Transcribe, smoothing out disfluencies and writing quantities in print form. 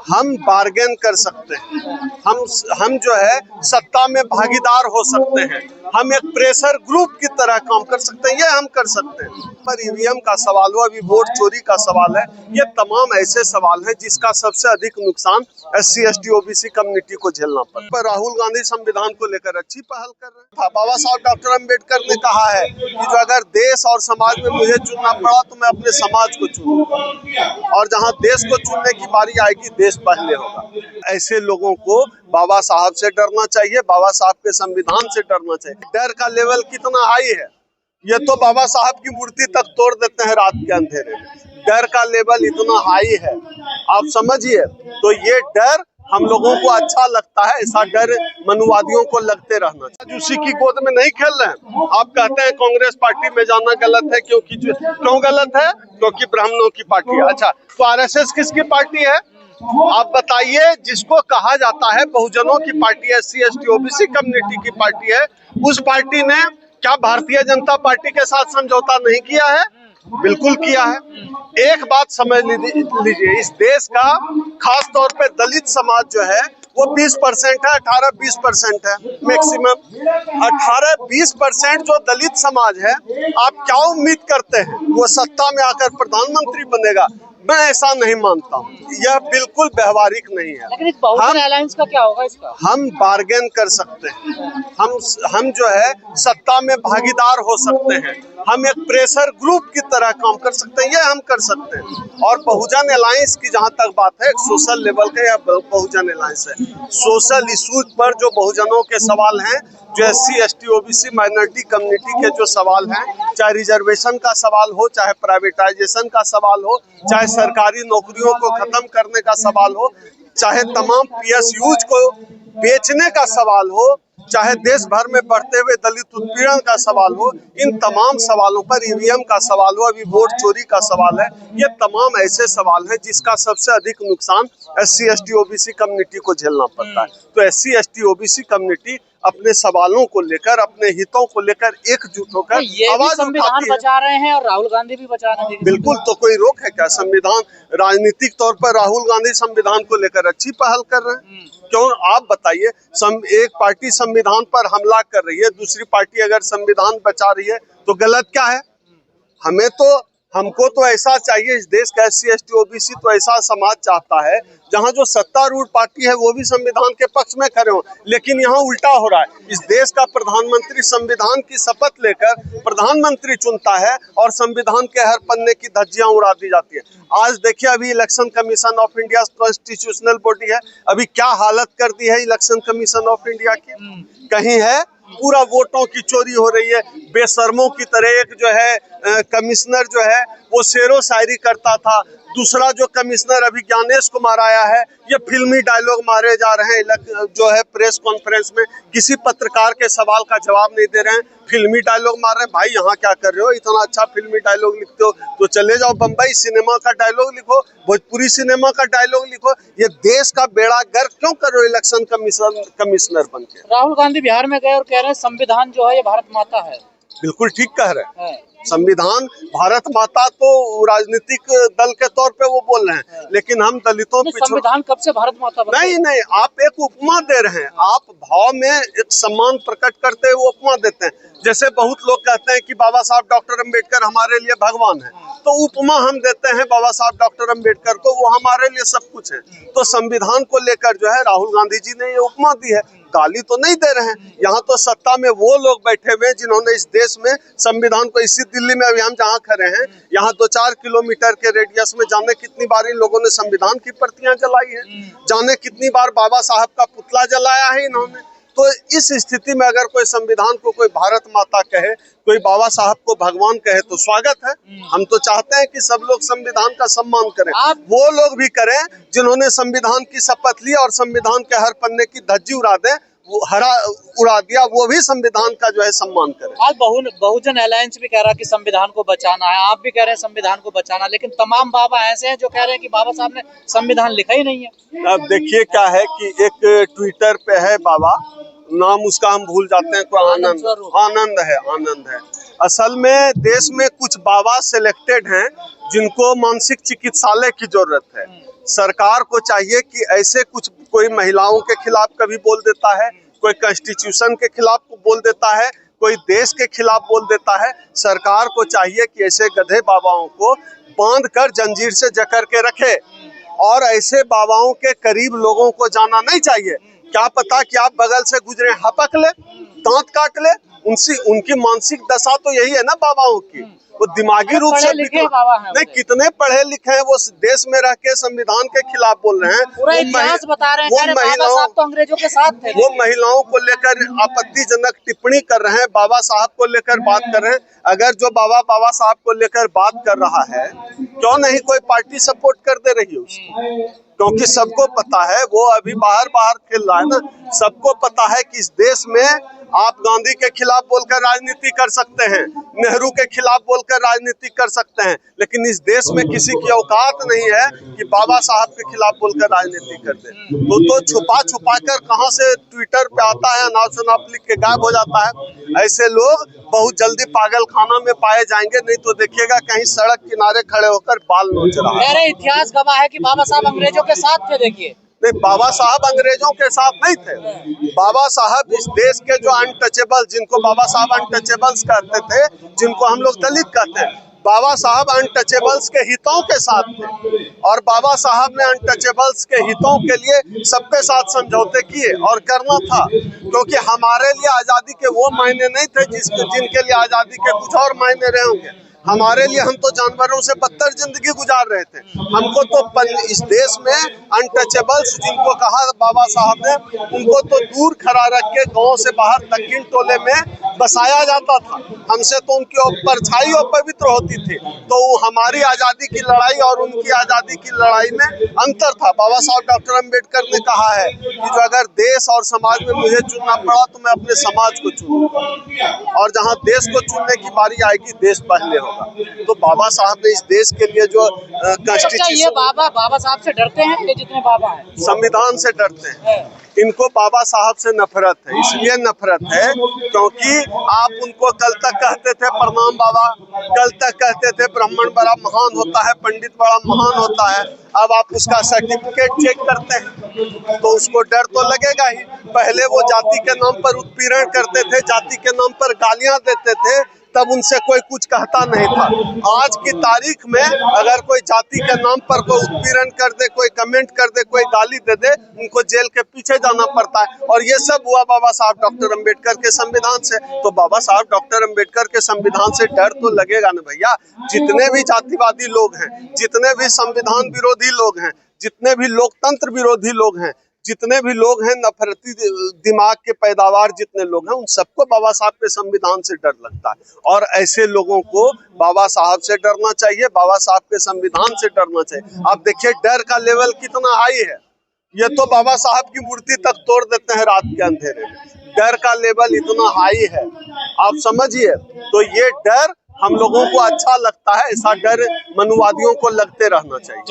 हम बार्गेन कर सकते हैं, हम जो है सत्ता में भागीदार हो सकते हैं, हम एक प्रेशर ग्रुप की तरह काम कर सकते हैं, ये हम कर सकते हैं। पर ईवीएम का सवाल हो, अभी वोट चोरी का सवाल है, ये तमाम ऐसे सवाल हैं जिसका सबसे अधिक नुकसान SC ST OBC कम्युनिटी को झेलना पड़ा। पर राहुल गांधी संविधान को लेकर अच्छी पहल कर रहे हैं। बाबा साहब डॉक्टर अम्बेडकर ने कहा है कि जो अगर देश और समाज में मुझे चुनना पड़ा तो मैं अपने समाज को चुनूंगा, और जहां देश को चुनने की बारी आएगी देश पहले होगा। ऐसे लोगों को बाबा साहब से डरना चाहिए, बाबा साहब के संविधान से डरना चाहिए। डर का लेवल कितना हाई है, ये तो बाबा साहब की मूर्ति तक तोड़ देते हैं रात के अंधेरे में। डर का लेवल इतना हाई है, आप समझिए। तो ये डर हम लोगों को अच्छा लगता है, ऐसा डर मनुवादियों को लगते रहना चाहिए। उसी की गोद में नहीं खेल रहे हैं। आप कहते हैं कांग्रेस पार्टी में जाना गलत है, क्यों गलत है? क्योंकि ब्राह्मणों की पार्टी है। अच्छा, तो RSS किसकी पार्टी है? आप बताइए। जिसको कहा जाता है बहुजनों की party, SC ST OBC community की पार्टी है, उस पार्टी ने क्या भारतीय जनता पार्टी के साथ समझौता नहीं किया है? बिल्कुल किया है। एक बात समझ लीजिए, इस देश का खास तौर पे दलित समाज जो है वो 20% है, 18-20% है मैक्सिमम। 18-20% जो दलित समाज है, आप क्या उम्मीद करते हैं वो सत्ता में आकर प्रधानमंत्री बनेगा? मैं ऐसा नहीं मानता हूँ, यह बिल्कुल व्यवहारिक नहीं है। लेकिन बहुजन अलायंस का क्या होगा इसका? हम बार्गेन कर सकते हैं, हम जो है सत्ता में भागीदार हो सकते हैं, हम एक प्रेशर ग्रुप की तरह काम कर सकते हैं, ये हम कर सकते हैं। और बहुजन अलायंस की जहां तक बात है, सोशल लेवल का यह बहुजन अलायंस है। सोशल इशूज पर जो बहुजनों के सवाल हैं, जो SC ST OBC minority community के जो सवाल हैं, चाहे रिजर्वेशन का सवाल हो, चाहे प्राइवेटाइजेशन का सवाल हो, चाहे सरकारी नौकरियों को खत्म करने का सवाल हो, चाहे तमाम PSUs को बेचने का सवाल हो, चाहे देश भर में बढ़ते हुए दलित उत्पीड़न का सवाल हो, इन तमाम सवालों पर EVM का सवाल हो, अभी वोट चोरी का सवाल है, ये तमाम ऐसे सवाल हैं जिसका सबसे अधिक नुकसान SC ST OBC कम्युनिटी को झेलना पड़ता है। तो SC ST OBC कम्युनिटी अपने सवालों को लेकर, अपने हितों को लेकर एकजुट होकर आवाज संविधान बचा रहे हैं और राहुल गांधी भी बचा रहे हैं। बिल्कुल, तो कोई रोक है क्या? संविधान, राजनीतिक तौर पर राहुल गांधी संविधान को लेकर अच्छी पहल कर रहे हैं। क्यों, आप बताइए। एक पार्टी संविधान पर हमला कर रही है, दूसरी पार्टी अगर संविधान बचा रही है तो गलत क्या है? हमको तो ऐसा चाहिए, इस देश का SC ST OBC तो ऐसा समाज चाहता है जहां जो सत्तारूढ़ पार्टी है वो भी संविधान के पक्ष में खड़े हो। लेकिन यहाँ उल्टा हो रहा है। इस देश का प्रधानमंत्री संविधान की शपथ लेकर प्रधानमंत्री चुनता है और संविधान के हर पन्ने की धज्जियां उड़ा दी जाती है। आज देखिए, अभी election commission of India constitutional body है, अभी क्या हालत कर दी है इलेक्शन कमीशन ऑफ इंडिया की। कहीं है पूरा वोटों की चोरी हो रही है बेशर्मों की तरह। एक जो है कमिश्नर जो है वो शेरो शायरी करता था, दूसरा जो कमिश्नर अभी ज्ञानेश कुमार आया है, ये फिल्मी डायलॉग मारे जा रहे हैं जो है प्रेस कॉन्फ्रेंस में, किसी पत्रकार के सवाल का जवाब नहीं दे रहे हैं, फिल्मी डायलॉग मार रहे हैं। भाई यहाँ क्या कर रहे हो? इतना अच्छा फिल्मी डायलॉग लिखते हो तो चले जाओ बम्बई सिनेमा का डायलॉग लिखो, भोजपुरी सिनेमा का डायलॉग लिखो। ये देश का बेड़ा गर्क क्यों कर रहे हो इलेक्शन कमिश्नर बन के? राहुल गांधी बिहार में गए और कह रहे हैं संविधान जो है ये भारत माता है। बिल्कुल ठीक कह रहे हैं। संविधान भारत माता तो राजनीतिक दल के तौर पे वो बोल रहे हैं, लेकिन हम दलितों पे संविधान कब से भारत माता बन? नहीं, आप एक उपमा दे रहे हैं। आप भाव में एक सम्मान प्रकट करते हुए उपमा देते हैं। जैसे बहुत लोग कहते हैं कि बाबा साहब डॉक्टर अम्बेडकर हमारे लिए भगवान है, तो उपमा हम देते हैं बाबा साहब डॉक्टर अम्बेडकर को, वो हमारे लिए सब कुछ है। तो संविधान को लेकर जो है राहुल गांधी जी ने ये उपमा दी है, गाली तो नहीं दे रहे हैं। यहाँ तो सत्ता में वो लोग बैठे हुए हैं जिन्होंने इस देश में संविधान को, इसी दिल्ली में अभी हम जहाँ खड़े हैं, यहाँ 2-4 किलोमीटर के रेडियस में जाने कितनी बार इन लोगों ने संविधान की प्रतियां जलाई है, जाने कितनी बार बाबा साहब का पुतला जलाया है इन्होंने। तो इस स्थिति में अगर कोई संविधान को कोई भारत माता कहे, कोई बाबा साहब को भगवान कहे तो स्वागत है। हम तो चाहते हैं कि सब लोग संविधान का सम्मान करें, वो लोग भी करें जिन्होंने संविधान की शपथ ली और संविधान के हर पन्ने की धज्जी उड़ा दिया, वो भी संविधान का जो है सम्मान करें। आज बहुजन अलायंस भी कह रहा है कि संविधान को बचाना है, आप भी कह रहे हैं संविधान को बचाना, लेकिन तमाम बाबा ऐसे हैं जो कह रहे हैं कि बाबा साहब ने संविधान लिखा ही नहीं है। अब देखिए क्या है कि एक ट्विटर पे है बाबा, नाम उसका हम भूल जाते हैं, कोई आनंद है। असल में देश में कुछ बाबा सिलेक्टेड हैं जिनको मानसिक चिकित्सालय की जरूरत है। सरकार को चाहिए कि ऐसे कुछ कोई महिलाओं के खिलाफ कभी बोल देता है, कोई कॉन्स्टिट्यूशन के खिलाफ बोल देता है, कोई देश के खिलाफ बोल देता है। सरकार को चाहिए कि ऐसे गधे बाबाओं को बांध कर जंजीर से जकड़ के रखे और ऐसे बाबाओं के करीब लोगों को जाना नहीं चाहिए। क्या पता कि आप बगल से गुजरे, हपक ले, दांत काट ले। उनकी मानसिक दशा तो यही है ना बाबाओं की। वो दिमागी रूप से नहीं, कितने पढ़े लिखे हैं, वो देश में रह के संविधान के खिलाफ बोल रहे हैं। पूरा इतिहास बता रहे हैं, बाबा साहब तो अंग्रेजों के साथ थे। वो महिलाओं को लेकर आपत्तिजनक टिप्पणी कर रहे हैं, बाबा साहब को लेकर बात कर रहे हैं। अगर जो बाबा साहब को लेकर बात कर रहा है, क्यों नहीं कोई पार्टी सपोर्ट कर दे रही है उसको? क्योंकि सबको पता है, वो अभी बाहर खेल रहा है ना। सबको पता है कि इस देश में आप गांधी के खिलाफ बोलकर राजनीति कर सकते हैं, नेहरू के खिलाफ बोलकर राजनीति कर सकते हैं, लेकिन इस देश में किसी की औकात नहीं है कि बाबा साहब के खिलाफ बोलकर राजनीति कर दे। वो तो छुपा कर कहां से ट्विटर पे आता है, अनाप लिख के गायब हो जाता है। ऐसे लोग बहुत जल्दी पागल खाना में पाए जाएंगे, नहीं तो देखिएगा कहीं सड़क किनारे खड़े होकर बाल नोच रहा है। मेरे इतिहास गवाह है कि बाबा साहब अंग्रेजों के साथ थे। देखिए, नहीं, बाबा साहब अंग्रेजों के साथ नहीं थे। बाबा साहब इस देश के जो अनटचेबल, जिनको बाबा साहब अनटचेबल्स कहते थे, जिनको हम लोग दलित कहते हैं, बाबा साहब अनटचेबल्स के हितों के साथ थे। और बाबा साहब ने अनटचेबल्स के हितों के लिए सबके साथ समझौते किए और करना था, क्योंकि हमारे लिए आजादी के वो मायने नहीं थे जिनके लिए आजादी के कुछ और मायने रहे होंगे। हमारे लिए, हम तो जानवरों से बदतर जिंदगी गुजार रहे थे। हमको तो इस देश में अनटचेबल्स जिनको कहा बाबा साहब ने, उनको तो दूर खड़ा रख के गांव से बाहर दक्षिण टोले में बसाया जाता था। हमसे तो उनकी परछाई अपवित्र होती थी। तो हमारी आजादी की लड़ाई और उनकी आजादी की लड़ाई में अंतर था। बाबा साहब डॉक्टर अम्बेडकर ने कहा है कि जो अगर देश और समाज में मुझे चुनना पड़ा तो मैं अपने समाज को चुनूंगा, और जहां देश को चुनने की बारी आएगी, देश पहले होगा। तो बाबा साहब ने इस देश के लिए जो कॉन्स्टिट्यूशन, ये बाबा साहब से डरते हैं, ये जितने बाबा हैं संविधान से डरते हैं। इनको बाबा साहब से नफरत है। इसलिए नफरत है क्योंकि आप उनको कल तक कहते थे प्रणाम बाबा, कल तक कहते थे ब्राह्मण बड़ा महान होता है, पंडित बड़ा महान होता है। अब आप उसका सर्टिफिकेट चेक करते हैं तो उसको डर तो लगेगा ही। पहले वो जाति के नाम पर उत्पीड़न करते थे, जाति के नाम पर गालियां देते थे, तब उनसे कोई कुछ कहता नहीं था। आज की तारीख में अगर कोई जाति के नाम पर कोई उत्पीड़न कर दे, कोई कमेंट कर दे, कोई गाली दे दे, उनको जेल के पीछे जाना पड़ता है। और ये सब हुआ बाबा साहब डॉक्टर अम्बेडकर के संविधान से। तो बाबा साहब डॉक्टर अम्बेडकर के संविधान से डर तो लगेगा ना भैया। जितने भी जातिवादी लोग हैं, जितने भी संविधान विरोधी लोग हैं, जितने भी लोकतंत्र विरोधी लोग हैं, जितने भी लोग हैं, नफरती दिमाग के पैदावार जितने लोग हैं, उन सबको बाबा साहब के संविधान से डर लगता है। और ऐसे लोगों को बाबा साहब से डरना चाहिए, बाबा साहब के संविधान से डरना चाहिए। आप देखिए डर का लेवल कितना हाई है। ये तो बाबा साहब की मूर्ति तक तोड़ देते हैं रात के अंधेरे में। डर का लेवल इतना हाई है, आप समझिए। तो ये डर हम लोगों को अच्छा लगता है, ऐसा डर मनुवादियों को लगते रहना चाहिए।